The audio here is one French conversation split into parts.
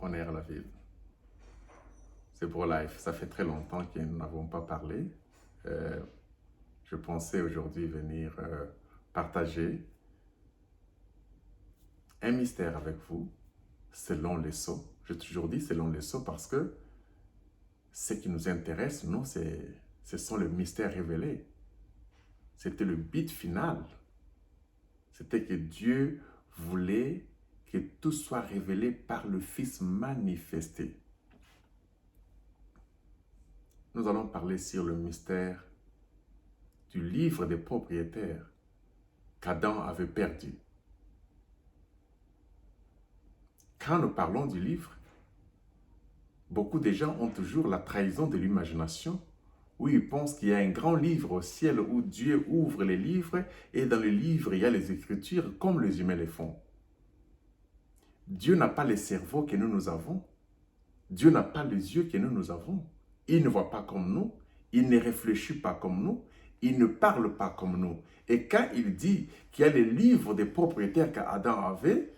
Honneur à la ville. C'est pour life. Ça fait très longtemps que nous n'avons pas parlé. Je pensais aujourd'hui venir partager un mystère avec vous selon les sceaux. J'ai toujours dit selon les sceaux parce que ce qui nous intéresse, nous, ce sont les mystères révélés. C'était le but final. C'était que Dieu voulait que tout soit révélé par le Fils manifesté. Nous allons parler sur le mystère du livre des propriétaires qu'Adam avait perdu. Quand nous parlons du livre, beaucoup de gens ont toujours la trahison de l'imagination, où ils pensent qu'il y a un grand livre au ciel où Dieu ouvre les livres et dans le livre il y a les Écritures comme les humains les font. Dieu n'a pas le cerveau que nous avons. Dieu n'a pas les yeux que nous avons. Il ne voit pas comme nous. Il ne réfléchit pas comme nous. Il ne parle pas comme nous. Et quand il dit qu'il y a les livres des propriétaires qu'Adam avait,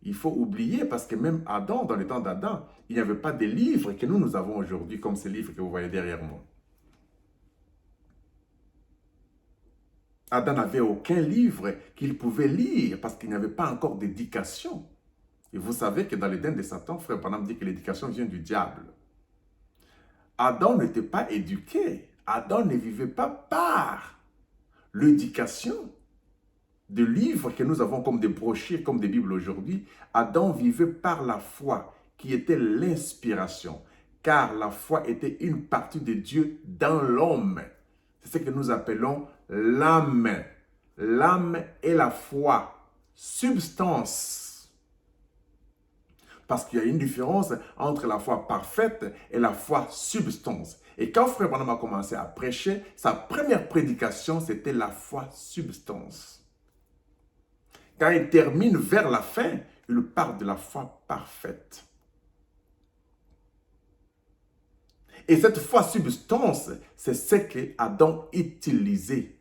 il faut oublier parce que même Adam, dans le temps d'Adam, il n'y avait pas de livres que nous avons aujourd'hui comme ces livres que vous voyez derrière moi. Adam n'avait aucun livre qu'il pouvait lire parce qu'il n'y avait pas encore d'éducation. Et vous savez que dans l'Éden de Satan, frère Branham dit que l'éducation vient du diable. Adam n'était pas éduqué. Adam ne vivait pas par l'éducation de livres que nous avons comme des brochures, comme des Bibles aujourd'hui. Adam vivait par la foi qui était l'inspiration. Car la foi était une partie de Dieu dans l'homme. C'est ce que nous appelons l'âme. L'âme est la foi, substance. Parce qu'il y a une différence entre la foi parfaite et la foi substance. Et quand Frère Branham a commencé à prêcher, sa première prédication, c'était la foi substance. Quand il termine vers la fin, il parle de la foi parfaite. Et cette foi substance, c'est ce que Adam utilisait.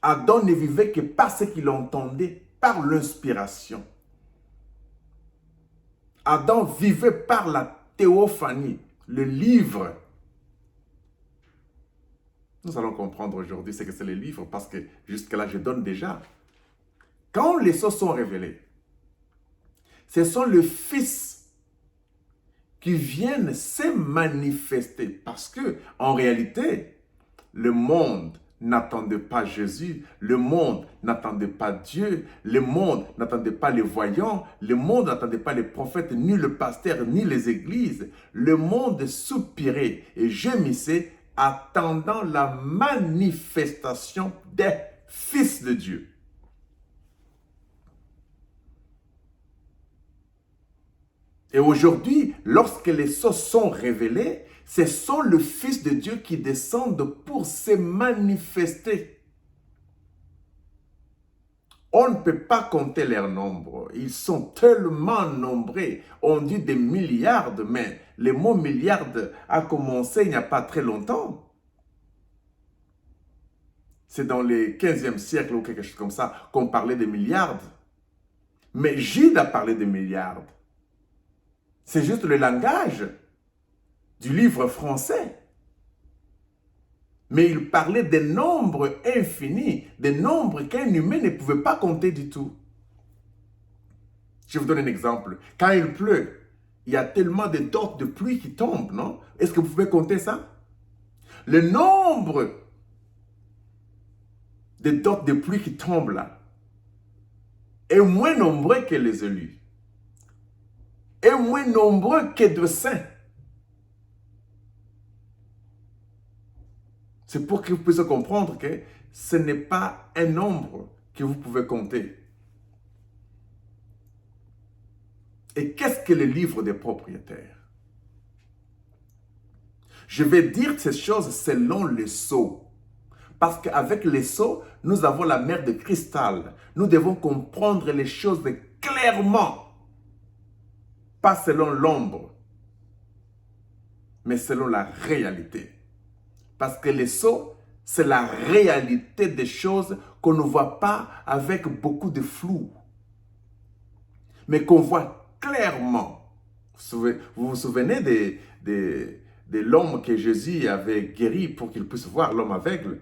Adam ne vivait que par ce qu'il entendait, par l'inspiration. Adam vivait par la théophanie, le livre. Nous allons comprendre aujourd'hui ce que c'est le livre parce que jusque-là, je donne déjà. Quand les sceaux sont révélés, ce sont les fils qui viennent se manifester parce que, en réalité, le monde n'attendait pas Jésus, le monde n'attendait pas Dieu, le monde n'attendait pas les voyants, le monde n'attendait pas les prophètes, ni le pasteur, ni les églises. Le monde soupirait et gémissait attendant la manifestation des fils de Dieu. Et aujourd'hui, lorsque les sceaux sont révélés, ce sont les fils de Dieu qui descendent pour se manifester. On ne peut pas compter leur nombre. Ils sont tellement nombreux. On dit des milliards, mais le mot milliard a commencé il n'y a pas très longtemps. C'est dans le 15e siècle ou quelque chose comme ça qu'on parlait de milliards. Mais Gide a parlé de milliards. C'est juste le langage du livre français. Mais il parlait des nombres infinis, des nombres qu'un humain ne pouvait pas compter du tout. Je vous donne un exemple. Quand il pleut, il y a tellement de dots de pluie qui tombent, non? Est-ce que vous pouvez compter ça? Le nombre de dots de pluie qui tombent là est moins nombreux que les élus. Est moins nombreux que de saints. C'est pour que vous puissiez comprendre que ce n'est pas un nombre que vous pouvez compter. Et qu'est-ce que le livre des propriétaires? Je vais dire ces choses selon les sceaux. Parce qu'avec les sceaux, nous avons la mer de cristal. Nous devons comprendre les choses clairement. Pas selon l'ombre, mais selon la réalité. Parce que les sceaux, c'est la réalité des choses qu'on ne voit pas avec beaucoup de flou. Mais qu'on voit clairement. Vous vous souvenez de l'homme que Jésus avait guéri pour qu'il puisse voir, l'homme aveugle?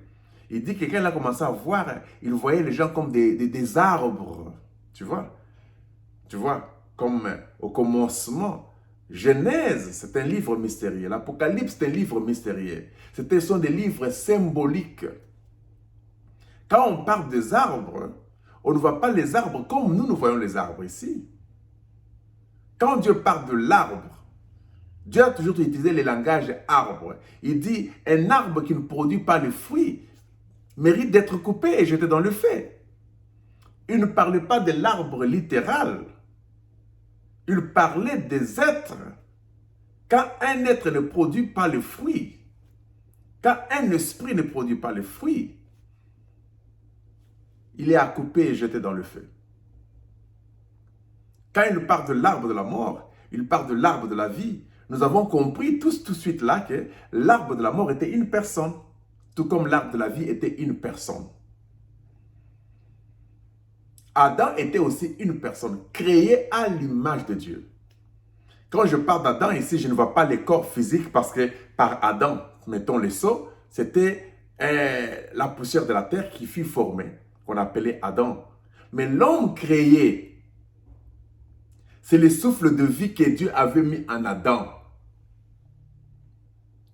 Il dit que quand il a commencé à voir, il voyait les gens comme des arbres. Tu vois? Tu vois? Comme au commencement. Genèse, c'est un livre mystérieux. L'Apocalypse, c'est un livre mystérieux. Ce sont des livres symboliques. Quand on parle des arbres, on ne voit pas les arbres comme nous voyons les arbres ici. Quand Dieu parle de l'arbre, Dieu a toujours utilisé le langage arbre. Il dit, un arbre qui ne produit pas de fruits mérite d'être coupé et jeté dans le feu. Il ne parlait pas de l'arbre littéral. Il parlait des êtres. Quand un être ne produit pas le fruit, quand un esprit ne produit pas le fruit, il est à couper et jeté dans le feu. Quand il parle de l'arbre de la mort, il parle de l'arbre de la vie. Nous avons compris tout de suite là que l'arbre de la mort était une personne, tout comme l'arbre de la vie était une personne. Adam était aussi une personne créée à l'image de Dieu. Quand je parle d'Adam ici, je ne vois pas les corps physiques parce que par Adam, mettons les seaux, c'était la poussière de la terre qui fut formée, qu'on appelait Adam. Mais l'homme créé, c'est le souffle de vie que Dieu avait mis en Adam.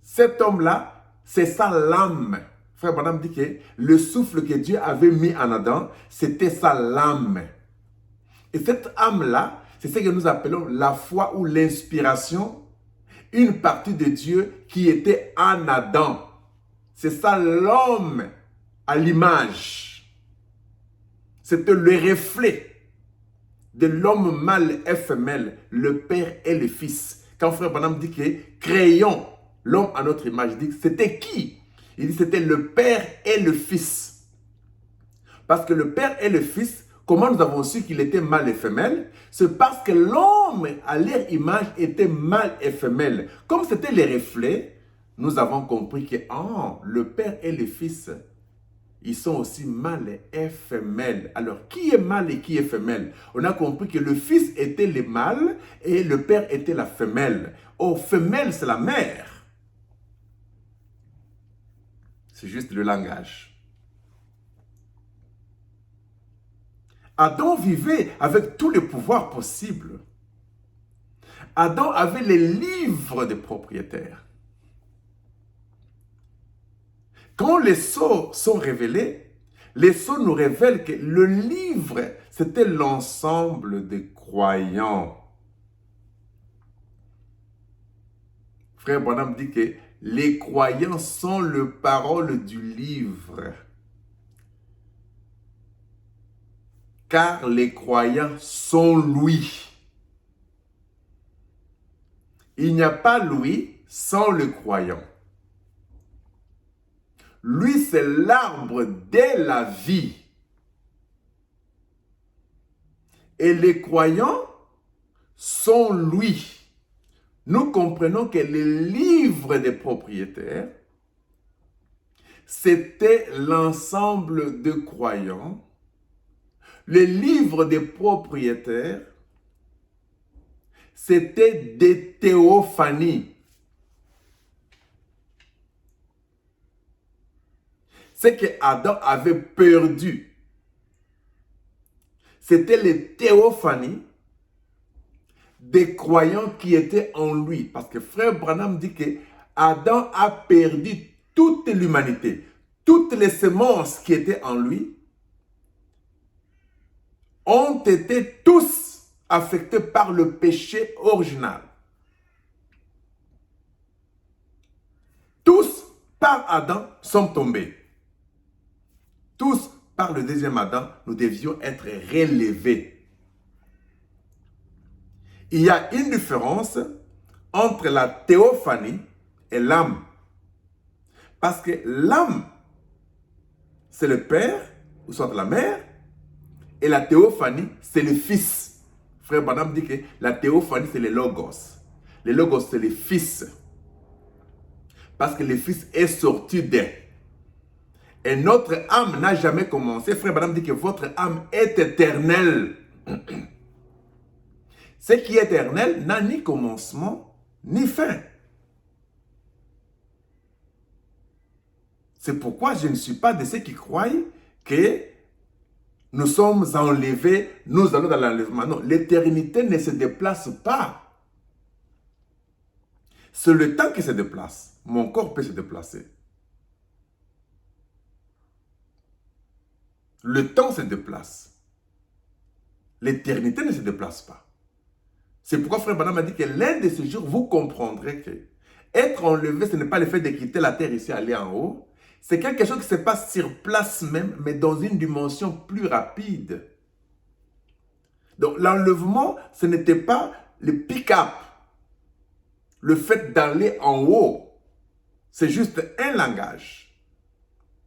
Cet homme-là, c'est ça l'âme. Frère Branham dit que le souffle que Dieu avait mis en Adam, c'était ça l'âme. Et cette âme-là, c'est ce que nous appelons la foi ou l'inspiration, une partie de Dieu qui était en Adam. C'est ça l'homme à l'image. C'était le reflet de l'homme mâle et femelle, le Père et le Fils. Quand Frère Branham dit que créons l'homme à notre image, il dit c'était qui? Il dit c'était le Père et le Fils. Parce que le Père et le Fils, comment nous avons su qu'il était mâle et femelle? C'est parce que l'homme à leur image était mâle et femelle. Comme c'était les reflets, nous avons compris que le Père et le Fils, ils sont aussi mâle et femelle. Alors, qui est mâle et qui est femelle? On a compris que le Fils était le mâle et le Père était la femelle. Oh, femelle, c'est la mère. C'est juste le langage. Adam vivait avec tous les pouvoirs possibles. Adam avait les livres des propriétaires. Quand les sceaux sont révélés, les sceaux nous révèlent que le livre, c'était l'ensemble des croyants. Frère Branham dit que les croyants sont les paroles du livre. Car les croyants sont lui. Il n'y a pas lui sans le croyant. Lui, c'est l'arbre de la vie. Et les croyants sont lui. Nous comprenons que le livre des propriétaires, c'était l'ensemble de croyants. Le livre des propriétaires, c'était des théophanies. Ce que Adam avait perdu, c'était les théophanies des croyants qui étaient en lui. Parce que Frère Branham dit que Adam a perdu toute l'humanité. Toutes les semences qui étaient en lui ont été tous affectés par le péché original. Tous, par Adam, sont tombés. Tous, par le deuxième Adam, nous devions être relevés. Il y a une différence entre la théophanie et l'âme. Parce que l'âme, c'est le père, ou soit la mère, et la théophanie, c'est le fils. Frère Branham dit que la théophanie, c'est le logos. Le logos, c'est le fils. Parce que le fils est sorti d'eux. Et notre âme n'a jamais commencé. Frère Branham dit que votre âme est éternelle. Ce qui est éternel n'a ni commencement ni fin. C'est pourquoi je ne suis pas de ceux qui croient que nous sommes enlevés, nous allons dans l'enlèvement. Non, l'éternité ne se déplace pas. C'est le temps qui se déplace. Mon corps peut se déplacer. Le temps se déplace. L'éternité ne se déplace pas. C'est pourquoi Frère Branham a dit que l'un de ces jours, vous comprendrez que être enlevé, ce n'est pas le fait de quitter la terre ici, aller en haut. C'est quelque chose qui se passe sur place même, mais dans une dimension plus rapide. Donc l'enlèvement, ce n'était pas le pick-up, le fait d'aller en haut. C'est juste un langage.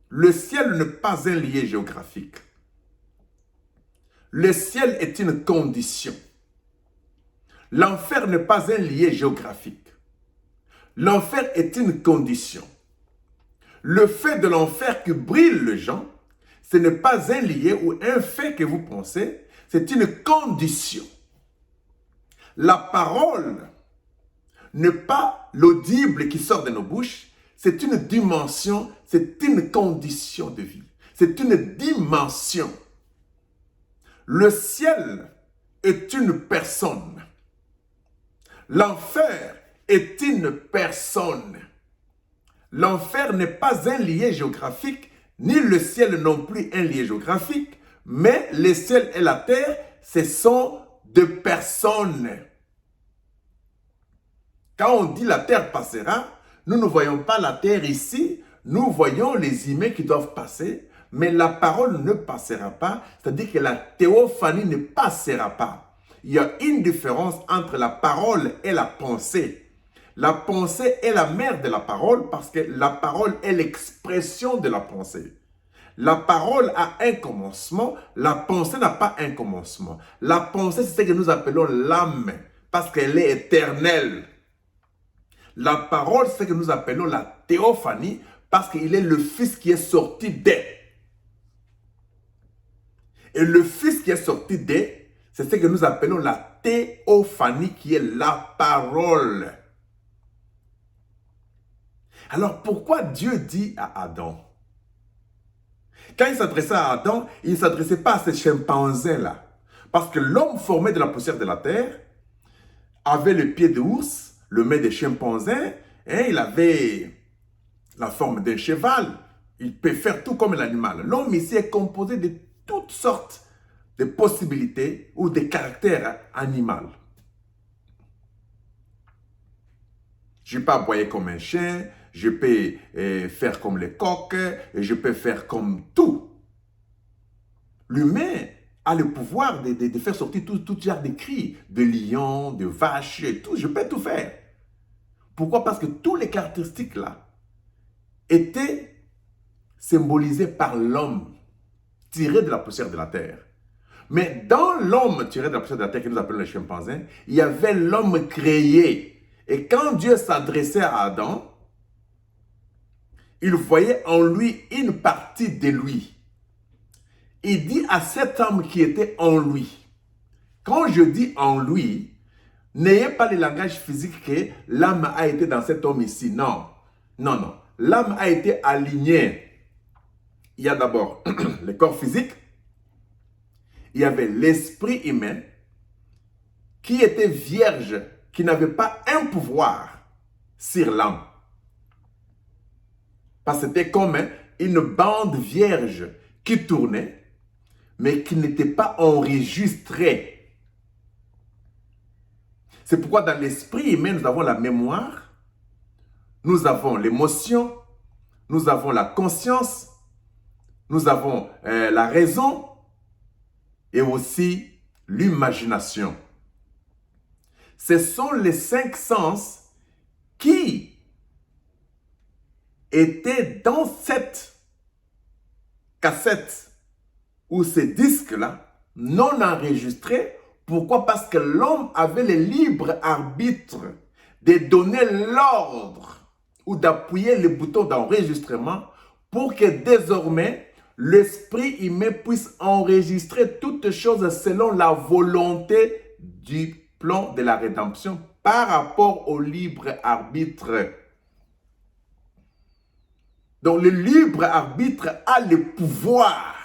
Le ciel n'est pas un lieu géographique. Le ciel est une condition. L'enfer n'est pas un lieu géographique. L'enfer est une condition. Le fait de l'enfer qui brûle les gens, ce n'est pas un lieu ou un fait que vous pensez, c'est une condition. La parole n'est pas l'audible qui sort de nos bouches, c'est une dimension, c'est une condition de vie. C'est une dimension. Le ciel est une personne. L'enfer est une personne. L'enfer n'est pas un lieu géographique, ni le ciel non plus un lieu géographique, mais le ciel et la terre, ce sont deux personnes. Quand on dit la terre passera, nous ne voyons pas la terre ici, nous voyons les humains qui doivent passer, mais la parole ne passera pas, c'est-à-dire que la théophanie ne passera pas. Il y a une différence entre la parole et la pensée. La pensée est la mère de la parole parce que la parole est l'expression de la pensée. La parole a un commencement, la pensée n'a pas un commencement. La pensée, c'est ce que nous appelons l'âme parce qu'elle est éternelle. La parole, c'est ce que nous appelons la théophanie parce qu'il est le Fils qui est sorti d'elle. Et le Fils qui est sorti d'elle, c'est ce que nous appelons la théophanie qui est la parole. Alors pourquoi Dieu dit à Adam? Quand il s'adressait à Adam, il ne s'adressait pas à ces chimpanzés-là. Parce que l'homme formé de la poussière de la terre avait le pied d'ours, le nez de chimpanzé, et il avait la forme d'un cheval. Il peut faire tout comme l'animal. L'homme ici est composé de toutes sortes de possibilités ou de caractères animaux. Je peux aboyer comme un chien, je peux faire comme les coqs, et je peux faire comme tout. L'humain a le pouvoir de faire sortir tout genre de cris, de lions, de vaches, et tout. Je peux tout faire. Pourquoi? Parce que toutes les caractéristiques là étaient symbolisées par l'homme tiré de la poussière de la terre. Mais dans l'homme tiré de la poussière de la terre, que nous appelons les chimpanzés, il y avait l'homme créé. Et quand Dieu s'adressait à Adam, il voyait en lui une partie de lui. Il dit à cet homme qui était en lui. Quand je dis en lui, n'ayez pas le langage physique que l'âme a été dans cet homme ici. Non, non, non. L'âme a été alignée. Il y a d'abord le corps physique. Il y avait l'esprit humain qui était vierge, qui n'avait pas un pouvoir sur l'âme. Parce que c'était comme une bande vierge qui tournait, mais qui n'était pas enregistrée. C'est pourquoi dans l'esprit humain, nous avons la mémoire, nous avons l'émotion, nous avons la conscience, nous avons la raison et aussi l'imagination. Ce sont les 5 sens qui étaient dans cette cassette ou ces disques-là non enregistrés. Pourquoi? Parce que l'homme avait le libre arbitre de donner l'ordre ou d'appuyer le bouton d'enregistrement pour que désormais l'esprit humain puisse enregistrer toutes choses selon la volonté du plan de la rédemption par rapport au libre arbitre. Donc le libre arbitre a le pouvoir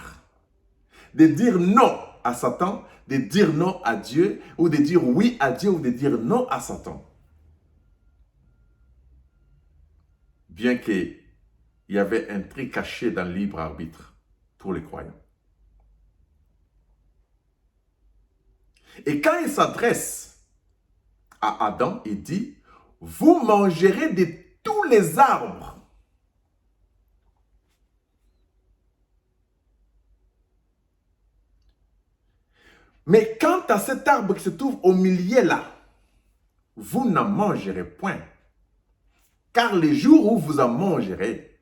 de dire non à Satan, de dire non à Dieu, ou de dire oui à Dieu, ou de dire non à Satan. Bien qu'il y avait un truc caché dans le libre arbitre pour les croyants. Et quand il s'adresse à Adam, il dit, vous mangerez de tous les arbres. Mais quant à cet arbre qui se trouve au milieu là, vous n'en mangerez point. Car les jours où vous en mangerez,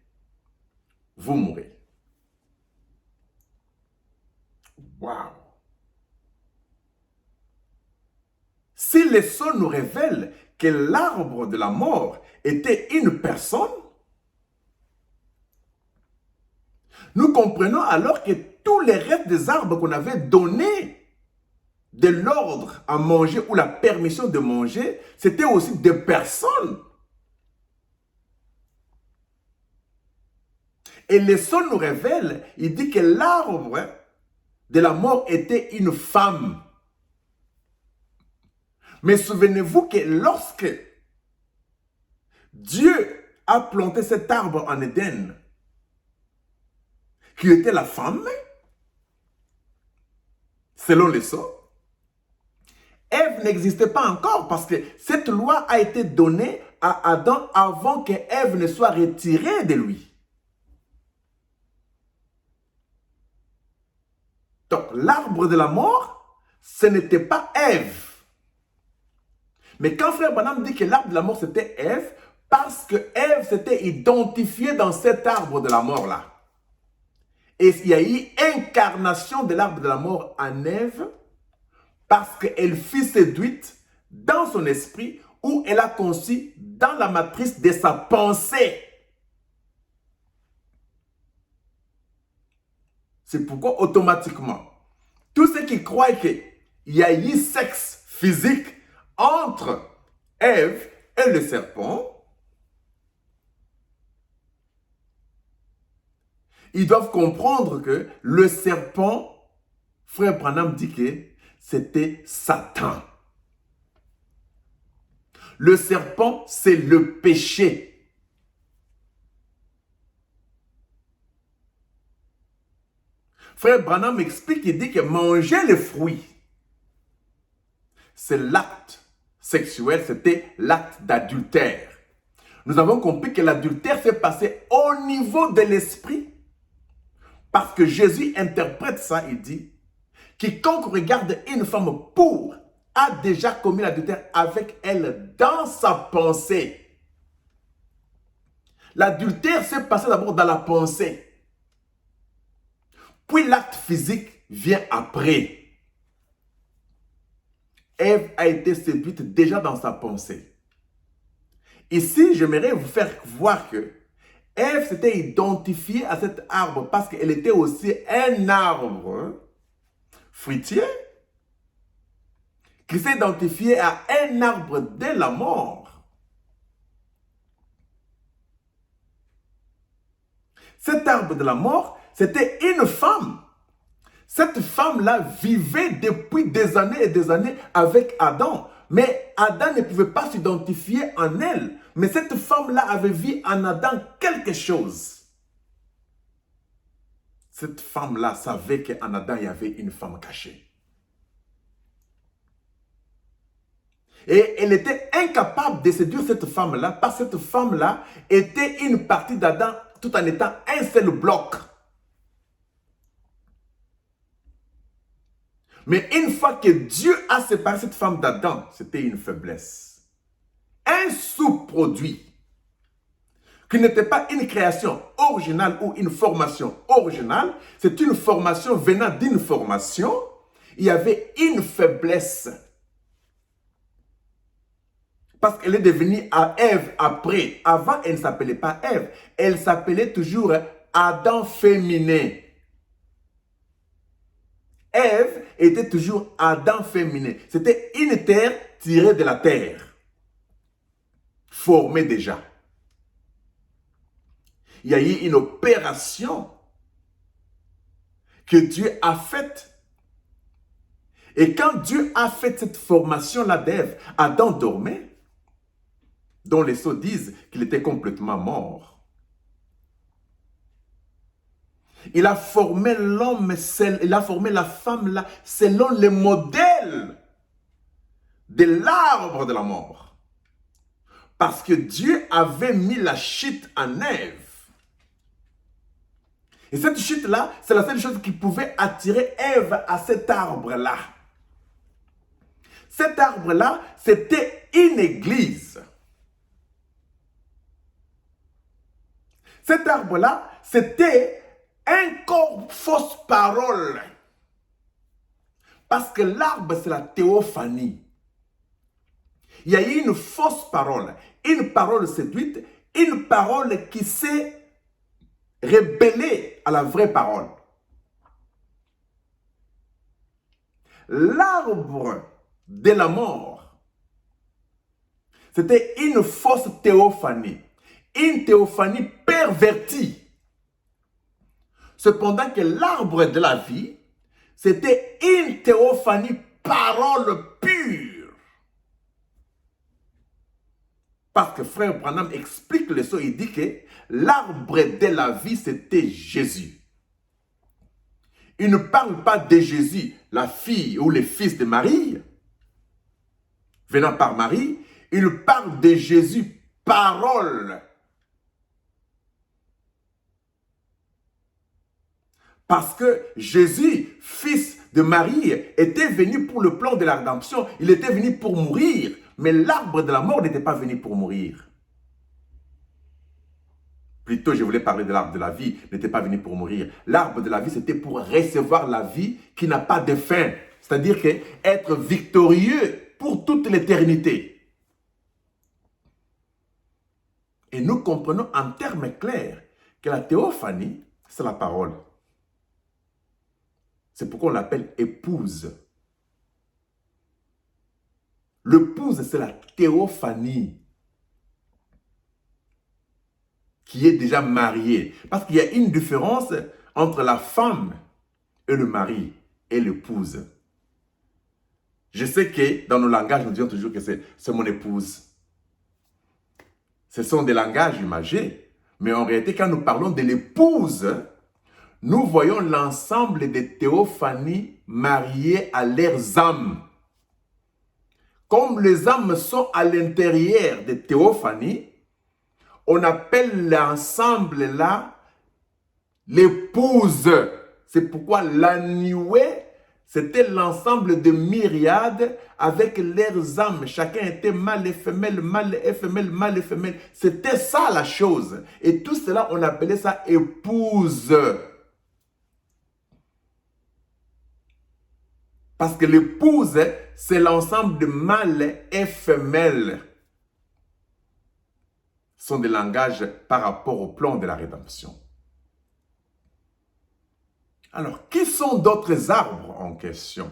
vous mourrez. Waouh! Si les sons nous révèlent que l'arbre de la mort était une personne, nous comprenons alors que tous les restes des arbres qu'on avait donnés de l'ordre à manger ou la permission de manger, c'était aussi des personnes. Et les sons nous révèlent, il dit que l'arbre de la mort était une femme. Mais souvenez-vous que lorsque Dieu a planté cet arbre en Éden, qui était la femme, selon les sons, Ève n'existait pas encore parce que cette loi a été donnée à Adam avant que Ève ne soit retirée de lui. Donc l'arbre de la mort, ce n'était pas Ève. Mais quand Frère Branham dit que l'arbre de la mort c'était Ève, parce que Ève s'était identifiée dans cet arbre de la mort-là. Et il y a eu incarnation de l'arbre de la mort en Ève, parce qu'elle fut séduite dans son esprit, où elle a conçu dans la matrice de sa pensée. C'est pourquoi automatiquement, tous ceux qui croient qu'il y a eu sexe physique entre Ève et le serpent, ils doivent comprendre que le serpent, Frère Branham dit que c'était Satan. Le serpent, c'est le péché. Frère Branham explique, il dit que manger les fruits, c'est l'acte sexuel, c'était l'acte d'adultère. Nous avons compris que l'adultère s'est passé au niveau de l'esprit, parce que Jésus interprète ça, il dit, quiconque regarde une femme pure a déjà commis l'adultère avec elle dans sa pensée. L'adultère s'est passé d'abord dans la pensée. Puis l'acte physique vient après. Ève a été séduite déjà dans sa pensée. Ici, j'aimerais vous faire voir que Ève s'était identifiée à cet arbre parce qu'elle était aussi un arbre fruitier qui s'est identifié à un arbre de la mort. Cet arbre de la mort, c'était une femme. Cette femme-là vivait depuis des années et des années avec Adam. Mais Adam ne pouvait pas s'identifier en elle. Mais cette femme-là avait vu en Adam quelque chose. Cette femme-là savait qu'en Adam, il y avait une femme cachée. Et elle était incapable de séduire cette femme-là parce que cette femme-là était une partie d'Adam tout en étant un seul bloc. Mais une fois que Dieu a séparé cette femme d'Adam, c'était une faiblesse. Un sous-produit qui n'était pas une création originale ou une formation originale, c'est une formation venant d'une formation. Il y avait une faiblesse. Parce qu'elle est devenue à Ève après. Avant, elle ne s'appelait pas Ève. Elle s'appelait toujours Adam féminin. Ève était toujours Adam féminin. C'était une terre tirée de la terre, formée déjà. Il y a eu une opération que Dieu a faite. Et quand Dieu a fait cette formation-là d'Ève, Adam dormait, dont les sots disent qu'il était complètement mort. Il a formé l'homme, il a formé la femme là, selon le modèle de l'arbre de la mort. Parce que Dieu avait mis la chute en Ève. Et cette chute-là, c'est la seule chose qui pouvait attirer Ève à cet arbre-là. Cet arbre-là, c'était une église. Cet arbre-là, c'était un corps fausse parole. Parce que l'arbre, c'est la théophanie. Il y a eu une fausse parole, une parole séduite, une parole qui s'est rébellée à la vraie parole. L'arbre de la mort, c'était une fausse théophanie, une théophanie pervertie. Cependant que l'arbre de la vie, c'était une théophanie parole pure. Parce que frère Branham explique le son, il dit que l'arbre de la vie, c'était Jésus. Il ne parle pas de Jésus, la fille ou le fils de Marie, venant par Marie. Il parle de Jésus, parole. Parce que Jésus, fils de Marie, était venu pour le plan de la rédemption. Il était venu pour mourir. Mais l'arbre de la mort n'était pas venu pour mourir. Plutôt, je voulais parler de l'arbre de la vie, n'était pas venu pour mourir. L'arbre de la vie, c'était pour recevoir la vie qui n'a pas de fin. C'est-à-dire être victorieux pour toute l'éternité. Et nous comprenons en termes clairs que la théophanie, c'est la parole. C'est pourquoi on l'appelle épouse. L'épouse, c'est la théophanie qui est déjà mariée. Parce qu'il y a une différence entre la femme et le mari et l'épouse. Je sais que dans nos langages, nous disons toujours que c'est mon épouse. Ce sont des langages imagés. Mais en réalité, quand nous parlons de l'épouse, nous voyons l'ensemble des théophanies mariées à leurs âmes. Comme les âmes sont à l'intérieur des théophanies, on appelle l'ensemble là l'épouse. C'est pourquoi l'anioué, c'était l'ensemble de myriades avec leurs âmes. Chacun était mâle et femelle, mâle et femelle, mâle et femelle. C'était ça la chose. Et tout cela, on appelait ça épouse. Parce que l'épouse, c'est l'ensemble de mâles et femelles. Ce sont des langages par rapport au plan de la rédemption. Alors, qui sont d'autres arbres en question?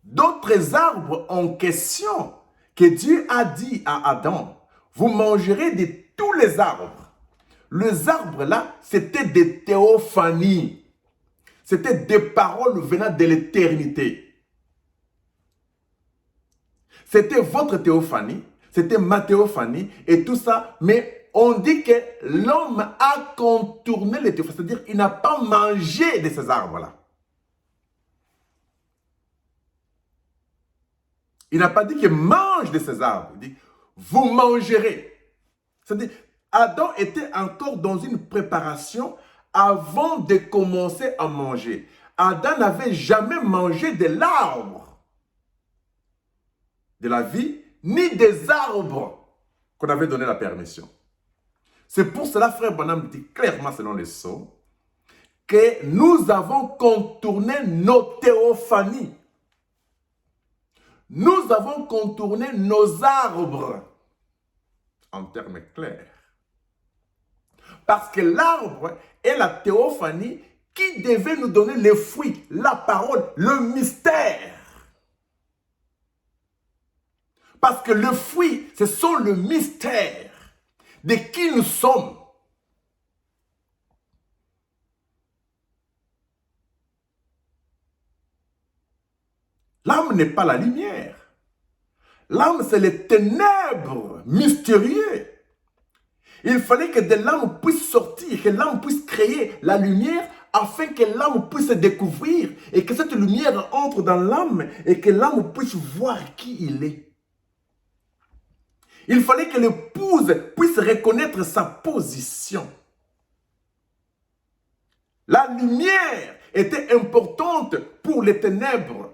D'autres arbres en question que Dieu a dit à Adam, vous mangerez de tous les arbres. Les arbres là, c'était des théophanies. C'était des paroles venant de l'éternité. C'était votre théophanie, c'était ma théophanie et tout ça, mais on dit que l'homme a contourné les théophanies, c'est-à-dire qu'il n'a pas mangé de ces arbres-là. Il n'a pas dit qu'il mange de ces arbres, il dit vous mangerez. C'est-à-dire, Adam était encore dans une préparation avant de commencer à manger. Adam n'avait jamais mangé de l'arbre de la vie, ni des arbres qu'on avait donné la permission. C'est pour cela, frère Branham dit clairement selon les sceaux, que nous avons contourné nos théophanies. Nous avons contourné nos arbres en termes clairs. Parce que l'arbre est la théophanie qui devait nous donner les fruits, la parole, le mystère. Parce que le fruit, ce sont le mystère de qui nous sommes. L'âme n'est pas la lumière. L'âme, c'est les ténèbres mystérieuses. Il fallait que de l'âme puisse sortir, que l'âme puisse créer la lumière afin que l'âme puisse se découvrir et que cette lumière entre dans l'âme et que l'âme puisse voir qui il est. Il fallait que l'épouse puisse reconnaître sa position. La lumière était importante pour les ténèbres.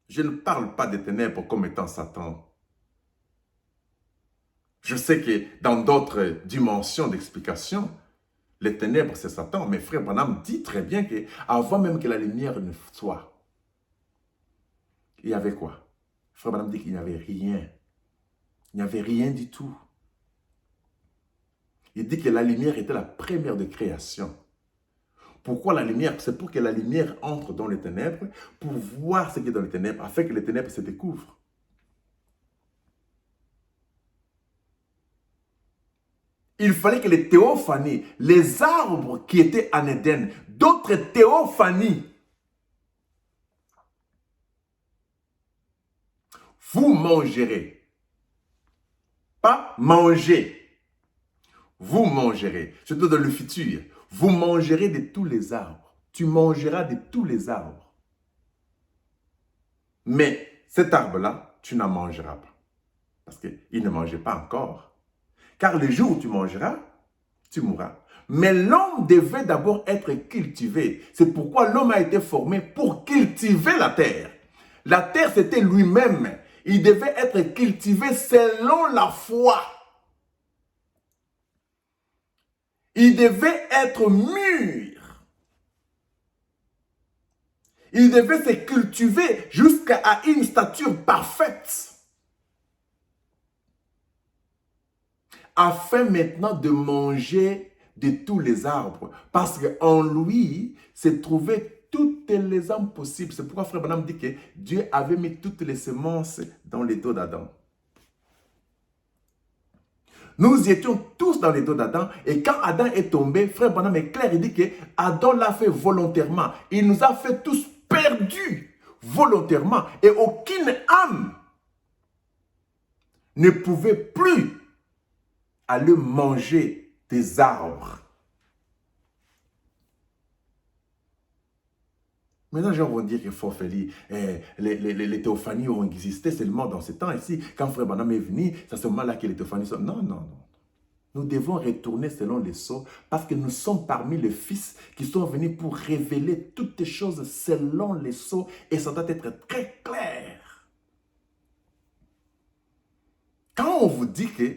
Je ne parle pas des ténèbres comme étant Satan. Je sais que dans d'autres dimensions d'explication, les ténèbres, c'est Satan. Mais frère Branham dit très bien qu'avant même que la lumière ne soit, il y avait quoi? Frère Branham dit qu'il n'y avait rien. Il n'y avait rien du tout. Il dit que la lumière était la première de création. Pourquoi la lumière? C'est pour que la lumière entre dans les ténèbres, pour voir ce qui est dans les ténèbres, afin que les ténèbres se découvrent. Il fallait que les théophanies, les arbres qui étaient en Éden, d'autres théophanies, vous mangerez. Pas manger. Vous mangerez. Surtout dans le futur. Vous mangerez de tous les arbres. Tu mangeras de tous les arbres. Mais cet arbre-là, tu n'en mangeras pas. Parce qu'il ne mangeait pas encore. Car le jour où tu mangeras, tu mourras. Mais l'homme devait d'abord être cultivé. C'est pourquoi l'homme a été formé pour cultiver la terre. La terre, c'était lui-même. Il devait être cultivé selon la foi. Il devait être mûr. Il devait se cultiver jusqu'à une stature parfaite. Afin maintenant de manger de tous les arbres. Parce qu'en lui se trouvaient toutes les âmes possibles. C'est pourquoi Frère Branham dit que Dieu avait mis toutes les semences dans les dos d'Adam. Nous étions tous dans les dos d'Adam. Et quand Adam est tombé, Frère Branham est clair, il dit que Adam l'a fait volontairement. Il nous a fait tous perdus volontairement. Et aucune âme ne pouvait plus aller manger des arbres. Maintenant, les gens vont dire qu'il faut faire les théophanies ont existé seulement dans ce temps ici. Quand Frère Branham est venu, c'est à ce moment-là que les théophanies sont... Non, non, non. Nous devons retourner selon les sceaux parce que nous sommes parmi les fils qui sont venus pour révéler toutes les choses selon les sceaux et ça doit être très clair. Quand on vous dit que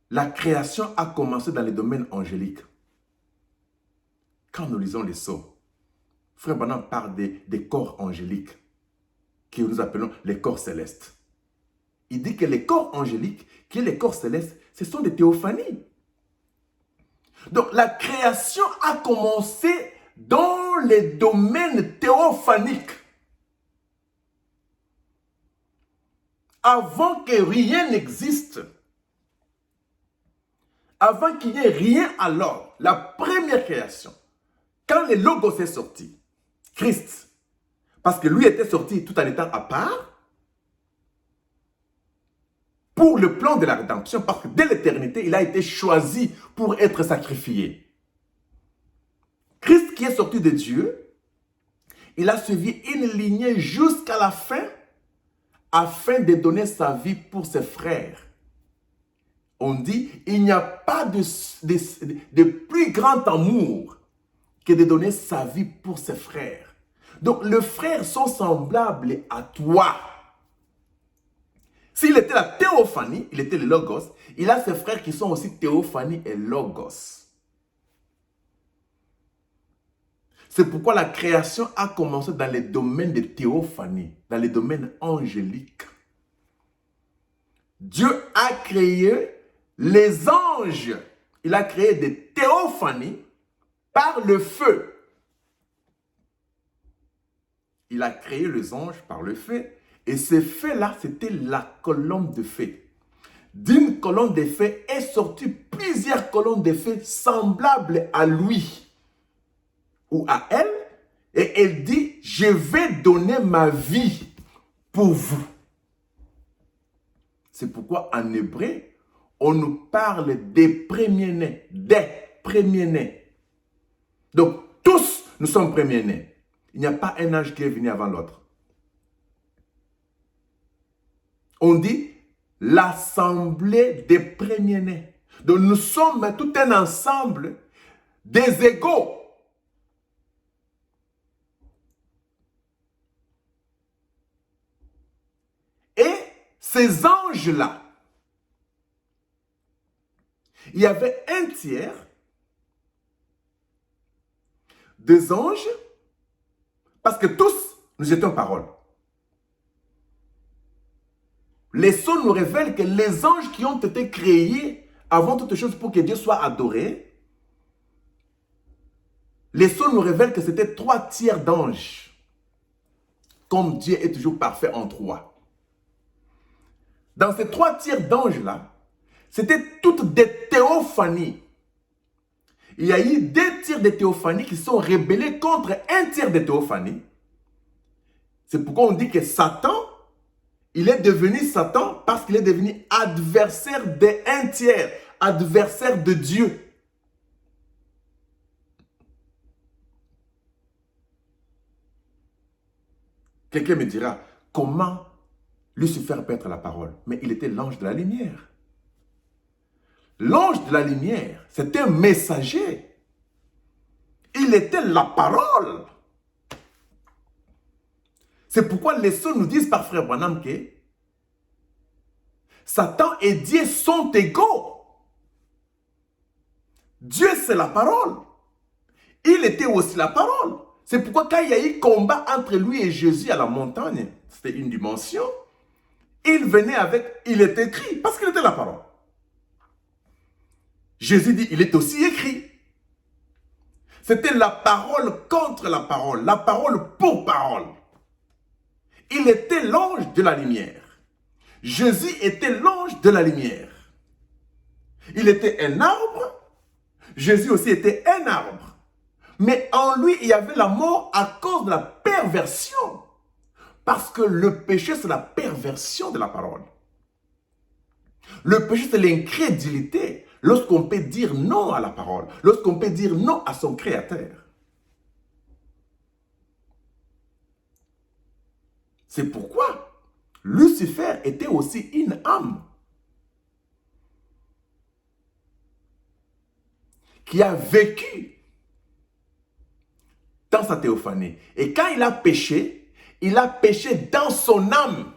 la création a commencé dans les domaines angéliques, quand nous lisons les sceaux, Frère Branham parle des corps angéliques, que nous appelons les corps célestes. Il dit que les corps angéliques, qui sont les corps célestes, ce sont des théophanies. Donc la création a commencé dans les domaines théophaniques. Avant que rien n'existe, avant qu'il n'y ait rien alors, la première création, quand le Logos est sorti, Christ, parce que lui était sorti tout en étant à part, pour le plan de la rédemption, parce que dès l'éternité, il a été choisi pour être sacrifié. Christ qui est sorti de Dieu, il a suivi une lignée jusqu'à la fin, afin de donner sa vie pour ses frères. On dit, il n'y a pas de plus grand amour que de donner sa vie pour ses frères. Donc, les frères sont semblables à toi. S'il était la théophanie, il était le Logos, il a ses frères qui sont aussi théophanie et Logos. C'est pourquoi la création a commencé dans les domaines de théophanie, dans les domaines angéliques. Dieu a créé les anges. Il a créé des théophanies. théophanie par le feu. Il a créé les anges par le feu. Et ce feu-là, c'était la colonne de feu. D'une colonne de feu est sortie plusieurs colonnes de feu semblables à lui ou à elle. Et elle dit, je vais donner ma vie pour vous. C'est pourquoi en hébreu, on nous parle des premiers-nés, des premiers-nés. Donc, tous, nous sommes premiers-nés. Il n'y a pas un âge qui est venu avant l'autre. On dit l'assemblée des premiers-nés. Donc, nous sommes tout un ensemble des égaux. Et ces anges-là, il y avait un tiers des anges, parce que tous, nous étions parole. Les sons nous révèlent que les anges qui ont été créés avant toute chose pour que Dieu soit adoré, les sons nous révèlent que c'était 3 tiers d'anges. Comme Dieu est toujours parfait en 3. Dans ces 3 tiers d'anges-là, c'était toutes des théophanies. Il y a eu 2 tiers de théophanies qui sont rebellés contre 1 tiers de théophanies. C'est pourquoi on dit que Satan, il est devenu Satan parce qu'il est devenu adversaire de 1 tiers, adversaire de Dieu. Quelqu'un me dira, comment Lucifer peut être la parole? Mais il était l'ange de la lumière. L'ange de la lumière, c'était un messager. Il était la parole. C'est pourquoi les sons nous disent par frère Branham que Satan et Dieu sont égaux. Dieu, c'est la parole. Il était aussi la parole. C'est pourquoi quand il y a eu combat entre lui et Jésus à la montagne, c'était une dimension, il venait avec, il est écrit, parce qu'il était la parole. Jésus dit, il est aussi écrit. C'était la parole contre la parole pour parole. Il était l'ange de la lumière. Jésus était l'ange de la lumière. Il était un arbre. Jésus aussi était un arbre. Mais en lui, il y avait la mort à cause de la perversion. Parce que le péché, c'est la perversion de la parole. Le péché, c'est l'incrédulité. Lorsqu'on peut dire non à la parole. Lorsqu'on peut dire non à son créateur. C'est pourquoi Lucifer était aussi une âme qui a vécu dans sa théophanie. Et quand il a péché dans son âme.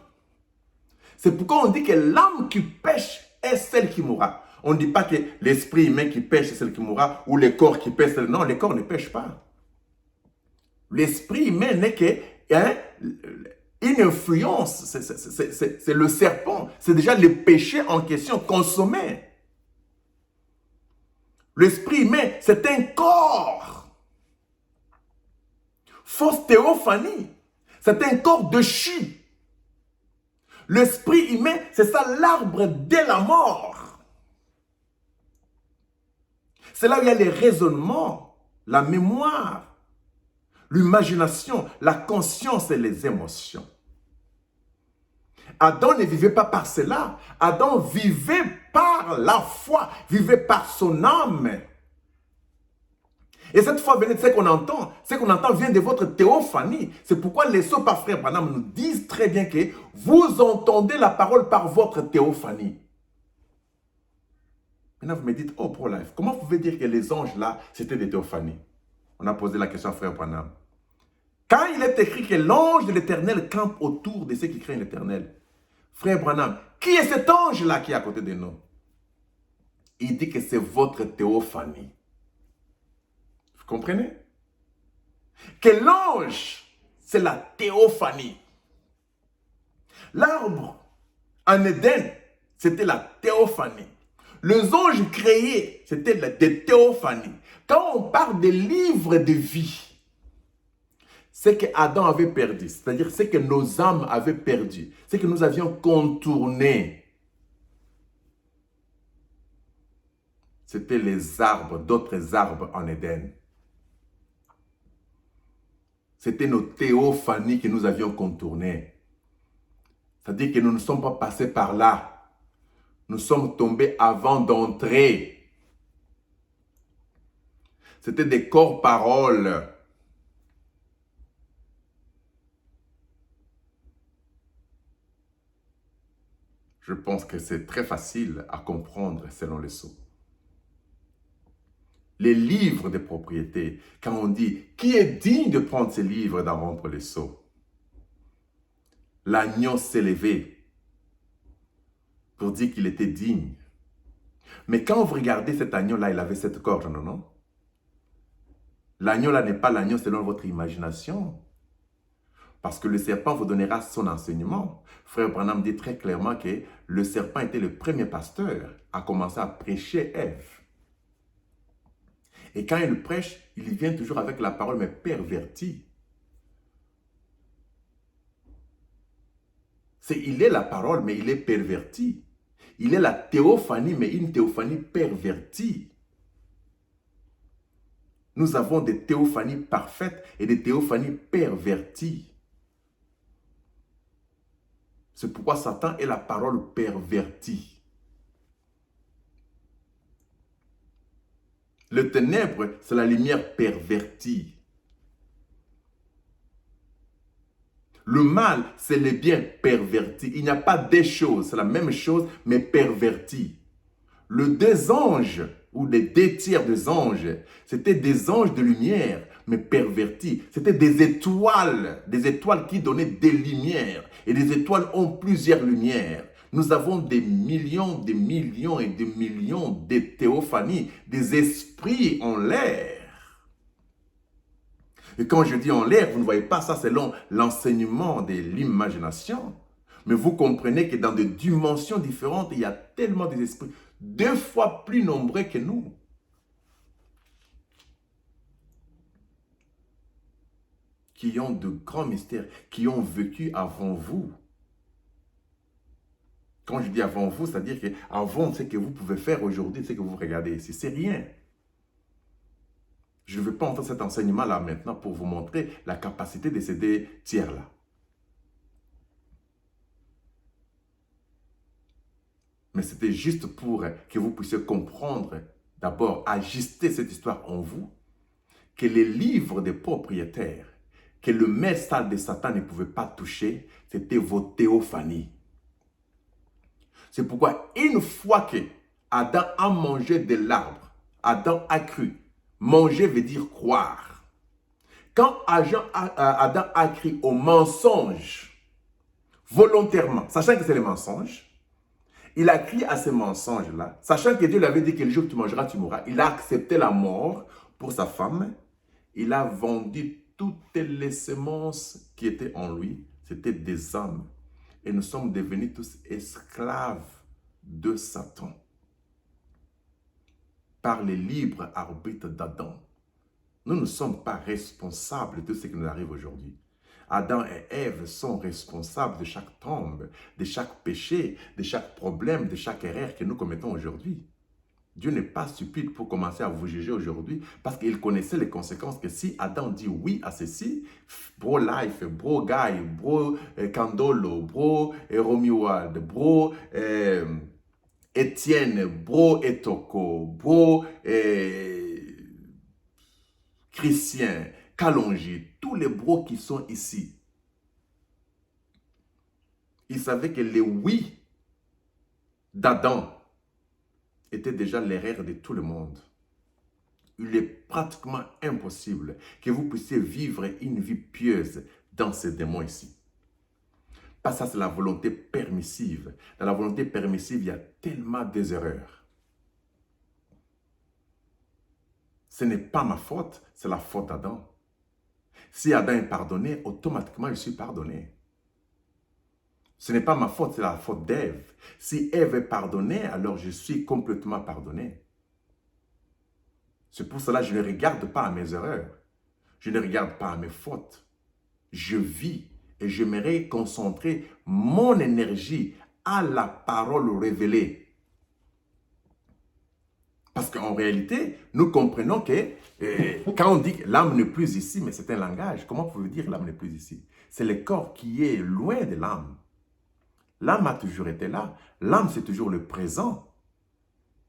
C'est pourquoi on dit que l'âme qui pêche est celle qui mourra. On ne dit pas que l'esprit humain qui pêche est celle qui mourra, ou le corps qui pêche. Non, le corps ne pêche pas. L'esprit humain n'est que une influence. C'est le serpent. C'est déjà le péché en question consommé. L'esprit humain, c'est un corps. Fausse théophanie. C'est un corps de chute. L'esprit humain, c'est ça l'arbre de la mort. C'est là où il y a les raisonnements, la mémoire, l'imagination, la conscience et les émotions. Adam ne vivait pas par cela. Adam vivait par la foi, vivait par son âme. Et cette foi, ce qu'on entend, vient de votre théophanie. C'est pourquoi les sots par frère Branham nous disent très bien que vous entendez la parole par votre théophanie. Maintenant, vous me dites, oh, pro-life, comment vous pouvez dire que les anges là, c'était des théophanies? On a posé la question à frère Branham. Quand il est écrit que l'ange de l'Éternel campe autour de ceux qui craignent l'Éternel, frère Branham, qui est cet ange là qui est à côté de nous? Il dit que c'est votre théophanie. Vous comprenez? Que l'ange, c'est la théophanie. L'arbre en Éden, c'était la théophanie. Les anges créés, c'était des théophanies. Quand on parle des livres de vie, c'est que Adam avait perdu, c'est-à-dire c'est que nos âmes avaient perdu, c'est que nous avions contourné. C'était les arbres, d'autres arbres en Éden. C'était nos théophanies que nous avions contournées. C'est-à-dire que nous ne sommes pas passés par là. Nous sommes tombés avant d'entrer. C'était des corps-paroles. Je pense que c'est très facile à comprendre selon les sceaux. Les livres de propriété, quand on dit « Qui est digne de prendre ces livres d'en rompre les sceaux ?» L'agneau s'est levé pour dire qu'il était digne. Mais quand vous regardez cet agneau-là, il avait cette corne, non? L'agneau-là n'est pas l'agneau selon votre imagination. Parce que le serpent vous donnera son enseignement. Frère Branham dit très clairement que le serpent était le premier pasteur à commencer à prêcher Ève. Et quand il prêche, il vient toujours avec la parole, mais pervertie. Il est la parole, mais il est perverti. Il est la théophanie, mais une théophanie pervertie. Nous avons des théophanies parfaites et des théophanies perverties. C'est pourquoi Satan est la parole pervertie. Le ténèbre, c'est la lumière pervertie. Le mal, c'est le bien perverti. Il n'y a pas des choses, c'est la même chose, mais pervertie. Les deux anges, ou les deux tiers des anges, c'était des anges de lumière, mais pervertis. C'était des étoiles qui donnaient des lumières. Et les étoiles ont plusieurs lumières. Nous avons des millions et des millions de théophanies, des esprits en l'air. Et quand je dis en l'air, vous ne voyez pas ça selon l'enseignement de l'imagination. Mais vous comprenez que dans des dimensions différentes, il y a tellement d'esprits, 2 fois plus nombreux que nous. Qui ont de grands mystères, qui ont vécu avant vous. Quand je dis avant vous, c'est-à-dire qu'avant ce que vous pouvez faire aujourd'hui, ce que vous regardez ici, c'est rien. Je ne veux pas entendre cet enseignement-là maintenant pour vous montrer la capacité de ces deux tiers-là. Mais c'était juste pour que vous puissiez comprendre, d'abord, ajuster cette histoire en vous, que les livres des propriétaires, que le message de Satan ne pouvait pas toucher, c'était vos théophanies. C'est pourquoi une fois que Adam a mangé de l'arbre, Adam a cru. Manger veut dire croire. Quand Adam a cru au mensonge, volontairement, sachant que c'est le mensonge, il a crié à ce mensonge-là, sachant que Dieu lui avait dit que le jour où tu mangeras, tu mourras. Il a accepté la mort pour sa femme. Il a vendu toutes les semences qui étaient en lui. C'était des âmes. Et nous sommes devenus tous esclaves de Satan. Par le libre arbitre d'Adam. Nous ne sommes pas responsables de ce qui nous arrive aujourd'hui. Adam et Ève sont responsables de chaque tombe, de chaque péché, de chaque problème, de chaque erreur que nous commettons aujourd'hui. Dieu n'est pas stupide pour commencer à vous juger aujourd'hui parce qu'il connaissait les conséquences que si Adam dit oui à ceci, bro life, bro guy, bro Candolo, bro Romuald, bro Étienne, bro Etoko, bro Christian, Kalonji, tous les bros qui sont ici, ils savaient que les oui d'Adam était déjà l'erreur de tout le monde. Il est pratiquement impossible que vous puissiez vivre une vie pieuse dans ces démons ici. Parce que ça, c'est la volonté permissive. Dans la volonté permissive, il y a tellement des erreurs. Ce n'est pas ma faute, c'est la faute d'Adam. Si Adam est pardonné, automatiquement, je suis pardonné. Ce n'est pas ma faute, c'est la faute d'Ève. Si Ève est pardonnée, alors je suis complètement pardonné. C'est pour cela que je ne regarde pas à mes erreurs. Je ne regarde pas à mes fautes. Je vis et j'aimerais concentrer mon énergie à la parole révélée. Parce qu'en réalité, nous comprenons que quand on dit que l'âme n'est plus ici, mais c'est un langage. Comment pouvez-vous dire que l'âme n'est plus ici? C'est le corps qui est loin de l'âme. L'âme a toujours été là. L'âme, c'est toujours le présent.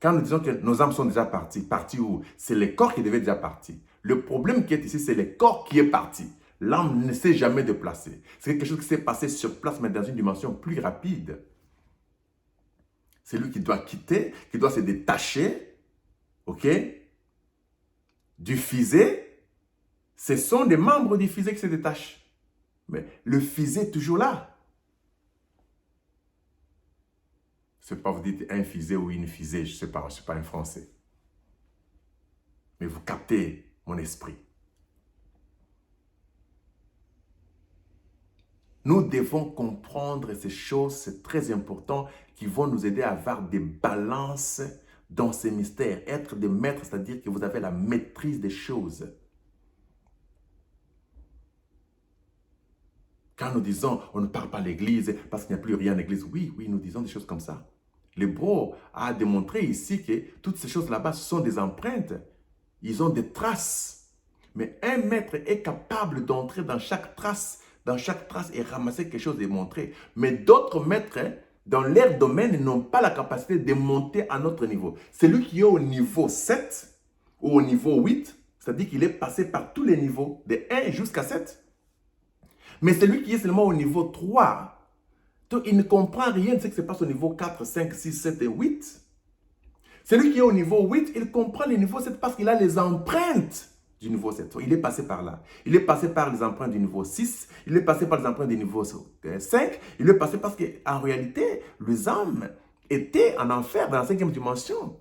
Quand nous disons que nos âmes sont déjà parties, parties où? C'est le corps qui devait déjà partir. Le problème qui est ici, c'est le corps qui est parti. L'âme ne s'est jamais déplacée. C'est quelque chose qui s'est passé sur place, mais dans une dimension plus rapide. C'est lui qui doit quitter, qui doit se détacher, ok, du physique. Ce sont des membres du physique qui se détachent. Mais le physique est toujours là. Je ne sais pas, vous dites un physique ou une physique, je ne sais pas, je ne suis pas un français. Mais vous captez mon esprit. Nous devons comprendre ces choses, c'est très important, qui vont nous aider à avoir des balances dans ces mystères. Être des maîtres, c'est-à-dire que vous avez la maîtrise des choses. Quand nous disons, on ne parle pas à l'église parce qu'il n'y a plus rien à l'église. Oui, nous disons des choses comme ça. Le bro a démontré ici que toutes ces choses là-bas, ce sont des empreintes. Ils ont des traces. Mais un maître est capable d'entrer dans chaque trace et ramasser quelque chose et montrer. Mais d'autres maîtres, dans leur domaine, n'ont pas la capacité de monter à notre niveau. Celui qui est au niveau 7 ou au niveau 8, c'est-à-dire qu'il est passé par tous les niveaux, de 1 jusqu'à 7. Mais celui qui est seulement au niveau 3, il ne comprend rien de ce qui se passe au niveau 4, 5, 6, 7 et 8. Celui qui est au niveau 8, il comprend le niveau 7 parce qu'il a les empreintes du niveau 7. Il est passé par là. Il est passé par les empreintes du niveau 6. Il est passé par les empreintes du niveau 5. Il est passé parce qu'en réalité, les âmes étaient en enfer dans la 5e dimension.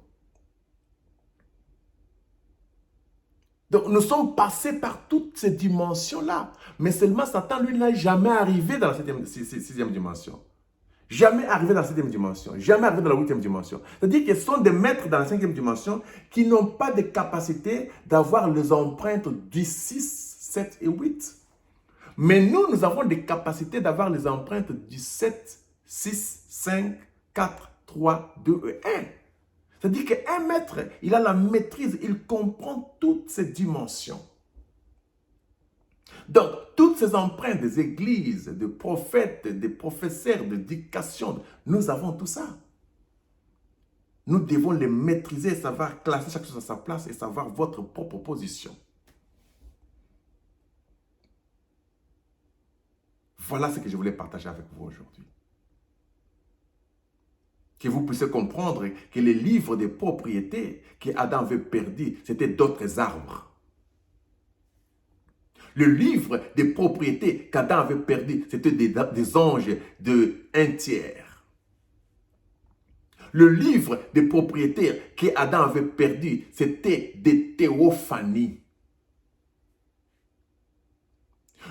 Donc, nous sommes passés par toutes ces dimensions-là. Mais seulement Satan, lui, n'a jamais arrivé dans la 6e dimension. Jamais arrivé dans la 7e dimension. Jamais arrivé dans la 8e dimension. C'est-à-dire qu'ils sont des maîtres dans la 5e dimension qui n'ont pas de capacité d'avoir les empreintes du 6, 7 et 8. Mais nous avons des capacités d'avoir les empreintes du 7, 6, 5, 4, 3, 2 et 1. C'est-à-dire qu'un maître, il a la maîtrise, il comprend toutes ces dimensions. Donc, toutes ces empreintes des églises, des prophètes, des professeurs, d'éducation, nous avons tout ça. Nous devons les maîtriser, savoir classer chaque chose à sa place et savoir votre propre position. Voilà ce que je voulais partager avec vous aujourd'hui. Que vous puissiez comprendre que les livres de propriété qu'Adam avait perdus, c'était d'autres arbres. Le livre des propriétés qu'Adam avait perdu, c'était des anges de 1/3. Le livre des propriétés qu'Adam avait perdu, c'était des théophanies.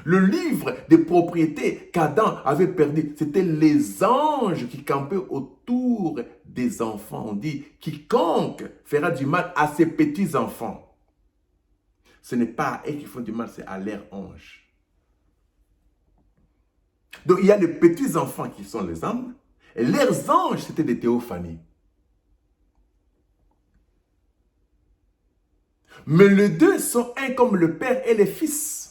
Le livre des propriétés qu'Adam avait perdu, c'était les anges qui campaient autour des enfants. On dit, quiconque fera du mal à ses petits-enfants. Ce n'est pas à eux qui font du mal, c'est à leurs anges. Donc il y a les petits-enfants qui sont les âmes, et leurs anges, c'était des théophanies. Mais les deux sont un comme le Père et le Fils.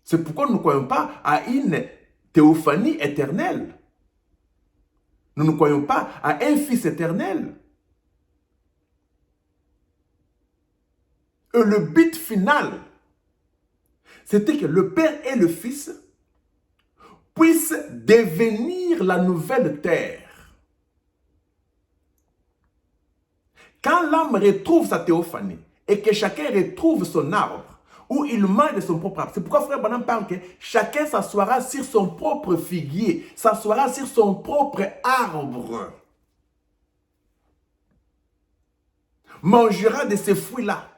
C'est pourquoi nous ne croyons pas à une théophanie éternelle. Nous ne croyons pas à un Fils éternel. Et le but final, c'était que le Père et le Fils puissent devenir la nouvelle terre. Quand l'homme retrouve sa théophanie et que chacun retrouve son arbre, où il mange de son propre arbre. C'est pourquoi Frère Branham parle que chacun s'assoira sur son propre figuier, s'assoira sur son propre arbre. Mangera de ces fruits-là.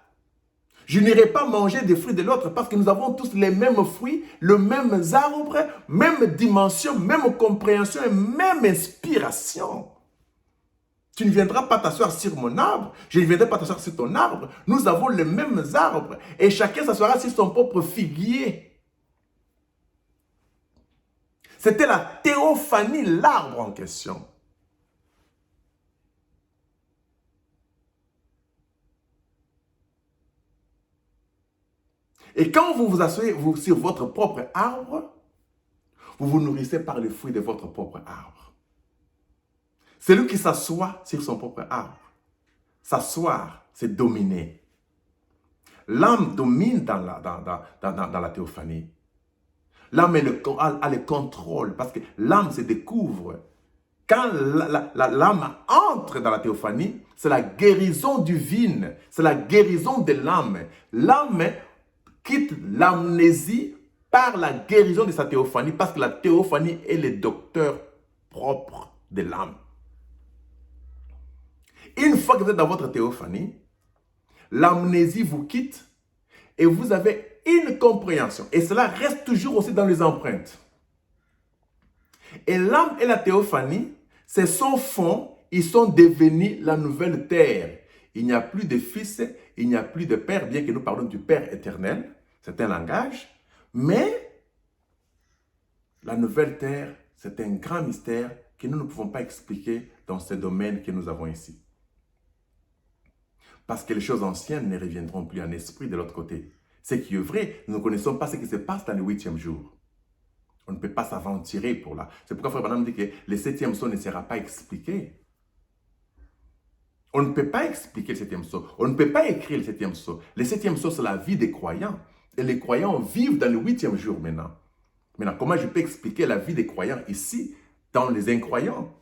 Je n'irai pas manger des fruits de l'autre parce que nous avons tous les mêmes fruits, le même arbre, même dimension, même compréhension et même inspiration. Tu ne viendras pas t'asseoir sur mon arbre, je ne viendrai pas t'asseoir sur ton arbre. Nous avons les mêmes arbres et chacun s'assoira sur son propre figuier. C'était la théophanie, l'arbre en question. Et quand vous vous asseyez sur votre propre arbre, vous vous nourrissez par les fruits de votre propre arbre. Celui qui s'assoit sur son propre arbre, s'asseoir, c'est dominer. L'âme domine dans la théophanie. L'âme a le contrôle parce que l'âme se découvre. Quand l'âme entre dans la théophanie, c'est la guérison divine, c'est la guérison de l'âme. L'âme quitte l'amnésie par la guérison de sa théophanie parce que la théophanie est le docteur propre de l'âme. Une fois que vous êtes dans votre théophanie, l'amnésie vous quitte et vous avez une compréhension. Et cela reste toujours aussi dans les empreintes. Et l'âme et la théophanie, c'est son fond, ils sont devenus la nouvelle terre. Il n'y a plus de fils, il n'y a plus de père, bien que nous parlons du Père éternel. C'est un langage. Mais la nouvelle terre, c'est un grand mystère que nous ne pouvons pas expliquer dans ce domaine que nous avons ici. Parce que les choses anciennes ne reviendront plus en esprit de l'autre côté. Ce qui est vrai, nous ne connaissons pas ce qui se passe dans le 8e jour. On ne peut pas s'aventurer pour là. C'est pourquoi Frère Branham dit que le 7e saut ne sera pas expliqué. On ne peut pas expliquer le 7e saut. On ne peut pas écrire le 7e saut. Le 7e saut, c'est la vie des croyants. Et les croyants vivent dans le 8e jour maintenant. Maintenant, comment je peux expliquer la vie des croyants ici, dans les incroyants?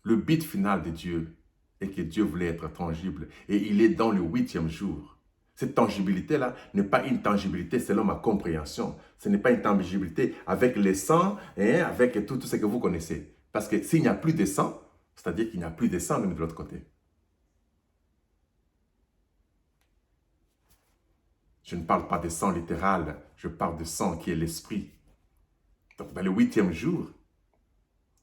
Le but final de Dieu est que Dieu voulait être tangible. Et il est dans le 8e jour. Cette tangibilité-là n'est pas une tangibilité selon ma compréhension. Ce n'est pas une tangibilité avec le sang et avec tout ce que vous connaissez. Parce que s'il n'y a plus de sang, c'est-à-dire qu'il n'y a plus de sang de l'autre côté. Je ne parle pas de sang littéral, je parle de sang qui est l'esprit. Donc dans le 8e jour,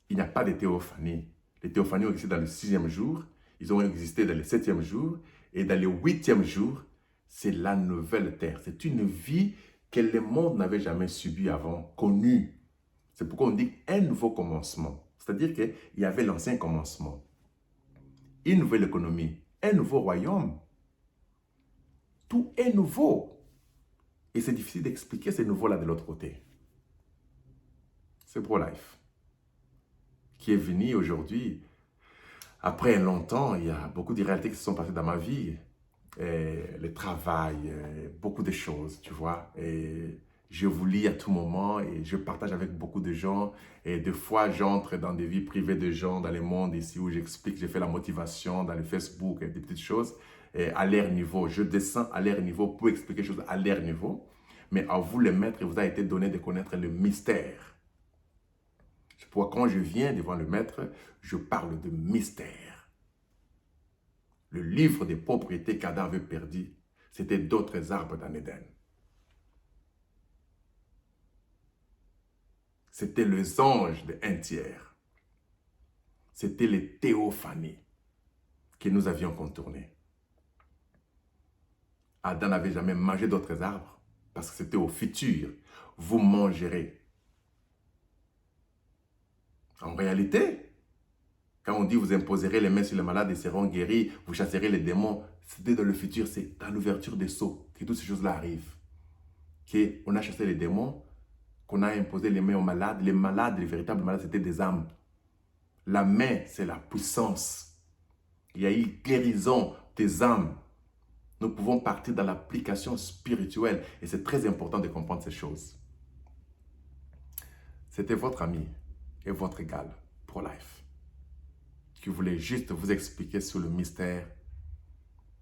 il n'y a pas de théophanie. Les théophanies ont existé dans le 6e jour, ils ont existé dans le 7e jour, et dans le 8e jour, c'est la nouvelle terre. C'est une vie que le monde n'avait jamais subie avant, connue. C'est pourquoi on dit un nouveau commencement. C'est-à-dire qu'il y avait l'ancien commencement. Une nouvelle économie, un nouveau royaume. Tout est nouveau. Et c'est difficile d'expliquer ce nouveau-là de l'autre côté. C'est pro-life qui est venu aujourd'hui. Après longtemps, il y a beaucoup de réalités qui se sont passées dans ma vie. Le travail, beaucoup de choses, tu vois. Et je vous lis à tout moment et je partage avec beaucoup de gens. Et des fois, j'entre dans des vies privées de gens dans le monde ici où j'explique, j'ai fait la motivation dans le Facebook, des petites choses à leur niveau. Je descends à leur niveau pour expliquer les choses à leur niveau. Mais à vous, les maîtres, il vous a été donné de connaître le mystère. C'est pourquoi quand je viens devant le maître, je parle de mystère. Le livre des propriétés qu'Adam avait perdu, c'était d'autres arbres dans l'Éden. C'était les anges de un tiers. C'était les théophanies que nous avions contournées. Adam n'avait jamais mangé d'autres arbres parce que c'était au futur. Vous mangerez. En réalité, quand on dit vous imposerez les mains sur les malades et seront guéris, vous chasserez les démons, c'était dans le futur, c'est dans l'ouverture des sceaux que toutes ces choses-là arrivent. Qu'on a chassé les démons, qu'on a imposé les mains aux malades. Les véritables malades, c'était des âmes. La main, c'est la puissance. Il y a eu guérison des âmes. Nous pouvons partir dans l'application spirituelle et c'est très important de comprendre ces choses. C'était votre ami et votre égal, Pro-Life, qui voulait juste vous expliquer sur le mystère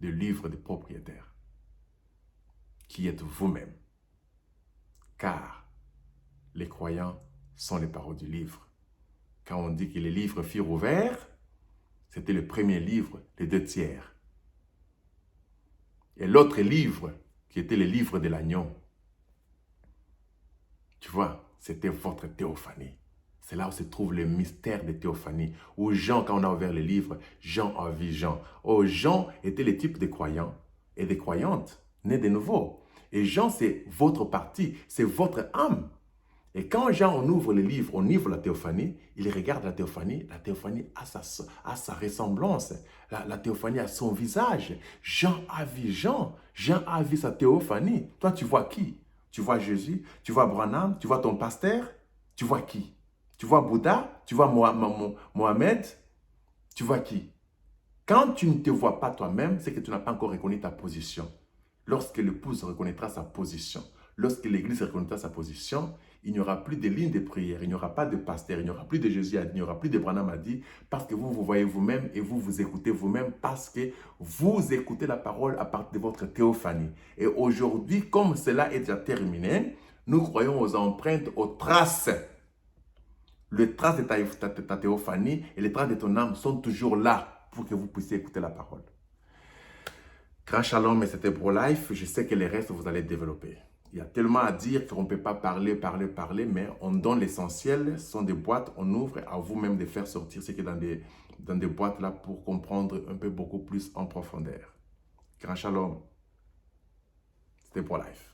du livre des propriétaires, qui êtes vous-même. Car les croyants sont les paroles du livre. Quand on dit que les livres furent ouverts, c'était le premier livre, les 2/3. Et l'autre livre, qui était le livre de l'agneau, tu vois, c'était votre théophanie. C'est là où se trouve le mystère de théophanie. Où Jean, quand on a ouvert le livre, Jean a vu Jean. Oh, Jean était le type de croyants et de croyantes, nés de nouveau. Et Jean, c'est votre partie, c'est votre âme. Et quand Jean, on ouvre le livre, on ouvre la théophanie, il regarde la théophanie a sa ressemblance. La théophanie a son visage. Jean a vu Jean. Jean a vu sa théophanie. Toi, tu vois qui? Tu vois Jésus? Tu vois Branham? Tu vois ton pasteur? Tu vois qui? Tu vois Bouddha? Tu vois Mohamed? Tu vois qui? Quand tu ne te vois pas toi-même, c'est que tu n'as pas encore reconnu ta position. Lorsque l'épouse reconnaîtra sa position, lorsque l'église reconnaîtra sa position, il n'y aura plus de lignes de prière, il n'y aura pas de pasteur, il n'y aura plus de Jésus, il n'y aura plus de Branham a dit, parce que vous voyez vous-même et vous vous écoutez vous-même, parce que vous écoutez la parole à partir de votre théophanie. Et aujourd'hui, comme cela est déjà terminé, nous croyons aux empreintes, aux traces. Les traces de ta théophanie et les traces de ton âme sont toujours là pour que vous puissiez écouter la parole. Grand shalom, et c'était Pro-Life. Je sais que les restes, vous allez développer. Il y a tellement à dire qu'on ne peut pas parler, mais on donne l'essentiel. Ce sont des boîtes, on ouvre, à vous-même de faire sortir ce qui est dans des boîtes là pour comprendre un peu beaucoup plus en profondeur. Grand shalom, c'était Pro-Life.